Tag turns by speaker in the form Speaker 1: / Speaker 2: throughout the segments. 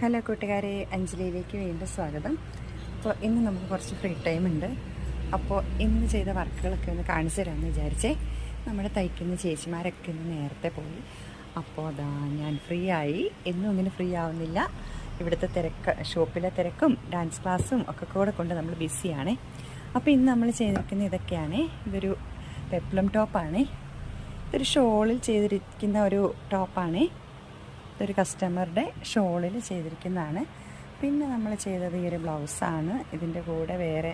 Speaker 1: Hello കൂട്ടുകാരെ, അഞ്ജലിയിലേക്ക് വീണ്ടും സ്വാഗതം. അപ്പോൾ ഇന്ന് നമുക്ക് കുറച്ച് ഫ്രീ ടൈം ഉണ്ട്. അപ്പോൾ ഇന്ന് ചെയ്ത വർക്കുകളൊക്കെ ഒന്ന് കാണിച്ചു തരാമെന്ന് വിചാരിച്ചേ. നമ്മുടെ തയ്ക്കുന്ന ചേച്ചിമാരൊക്കെ ഇന്ന് നേരത്തെ പോയി. അപ്പോൾ അതാ ഞാൻ ഫ്രീ ആയി. എന്നും ഇങ്ങനെ ഫ്രീ ആവുന്നില്ല. ഇവിടുത്തെ ഷോപ്പിലെ തിരക്കും ഡാൻസ് ക്ലാസ്സും ഒക്കെ കൂടെ കൊണ്ട് നമ്മൾ ബിസിയാണ്. അപ്പോൾ ഇന്ന് നമ്മൾ ചെയ്തിരിക്കുന്ന ഇതൊക്കെയാണ്. ഇതൊരു പെപ്ലം ടോപ്പാണ്. ഇതൊരു ഷോളിൽ ചെയ്തിരിക്കുന്ന ഒരു ടോപ്പാണ്. ഇതൊരു കസ്റ്റമറുടെ ഷോളിൽ ചെയ്തിരിക്കുന്നതാണ്. പിന്നെ നമ്മൾ ചെയ്തത് ഈ ഒരു ബ്ലൗസാണ്. ഇതിൻ്റെ കൂടെ വേറെ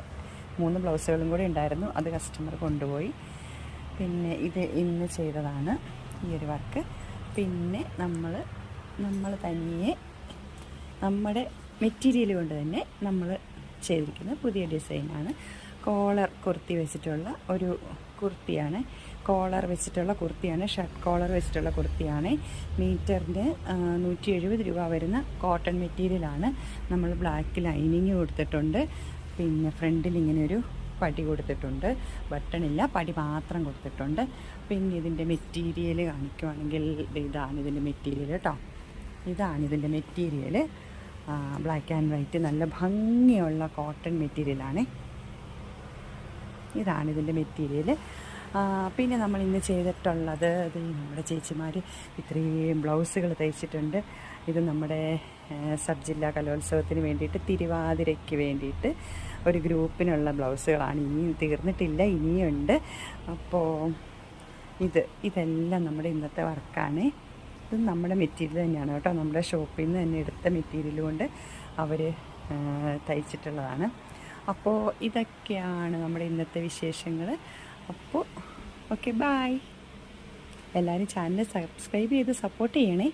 Speaker 1: 3 ബ്ലൗസുകളും കൂടി ഉണ്ടായിരുന്നു. അത് കസ്റ്റമർ കൊണ്ടുപോയി. പിന്നെ ഇത് ഇന്ന് ചെയ്തതാണ് ഈ ഒരു വർക്ക്. പിന്നെ നമ്മൾ തനിയെ നമ്മുടെ മെറ്റീരിയൽ കൊണ്ട് തന്നെ നമ്മൾ ചെയ്തിരിക്കുന്ന പുതിയ ഡിസൈനാണ്. കോളർ കുർത്തി വെച്ചിട്ടുള്ള ഒരു കുർത്തിയാണ്. കോളർ വെച്ചിട്ടുള്ള കുർത്തിയാണ്. ഷർട്ട് കോളർ വെച്ചിട്ടുള്ള കുർത്തിയാണ്. മീറ്ററിന് 170 രൂപ വരുന്ന കോട്ടൺ മെറ്റീരിയലാണ്. നമ്മൾ ബ്ലാക്ക് ലൈനിങ് കൊടുത്തിട്ടുണ്ട്. പിന്നെ ഫ്രണ്ടിൽ ഇങ്ങനെ ഒരു പടി കൊടുത്തിട്ടുണ്ട്. ബട്ടണില്ല, പടി മാത്രം കൊടുത്തിട്ടുണ്ട്. പിന്നെ ഇതിൻ്റെ മെറ്റീരിയൽ കാണിക്കുവാണെങ്കിൽ ഇതാണ് ഇതിൻ്റെ മെറ്റീരിയൽ കേട്ടോ. ഇതാണിതിൻ്റെ മെറ്റീരിയൽ. ബ്ലാക്ക് ആൻഡ് വൈറ്റ് നല്ല ഭംഗിയുള്ള കോട്ടൺ മെറ്റീരിയലാണ്. ഇതാണിതിൻ്റെ മെറ്റീരിയൽ. പിന്നെ നമ്മൾ ഇന്ന് ചെയ്തിട്ടുള്ളത് ഇത് നമ്മുടെ ചേച്ചിമാർ ഇത്രയും ബ്ലൗസുകൾ തയ്ച്ചിട്ടുണ്ട്. ഇത് നമ്മുടെ സബ് ജില്ലാ കലോത്സവത്തിന് വേണ്ടിയിട്ട്, തിരുവാതിരയ്ക്ക് വേണ്ടിയിട്ട് ഒരു ഗ്രൂപ്പിനുള്ള ബ്ലൗസുകളാണ്. ഇനിയും തീർന്നിട്ടില്ല, ഇനിയുണ്ട്. അപ്പോൾ ഇതെല്ലാം നമ്മുടെ ഇന്നത്തെ വർക്കാണ്. ഇത് നമ്മുടെ മെറ്റീരിയൽ തന്നെയാണ് കേട്ടോ. നമ്മുടെ ഷോപ്പിൽ നിന്ന് തന്നെ എടുത്ത മെറ്റീരിയൽ കൊണ്ട് അവർ തയ്ച്ചിട്ടുള്ളതാണ്. അപ്പോൾ ഇതൊക്കെയാണ് നമ്മുടെ ഇന്നത്തെ വിശേഷങ്ങൾ. അപ്പോൾ ഓക്കെ, ബായ്. എല്ലാവരും ചാനൽ സബ്സ്ക്രൈബ് ചെയ്ത് സപ്പോർട്ട് ചെയ്യണേ.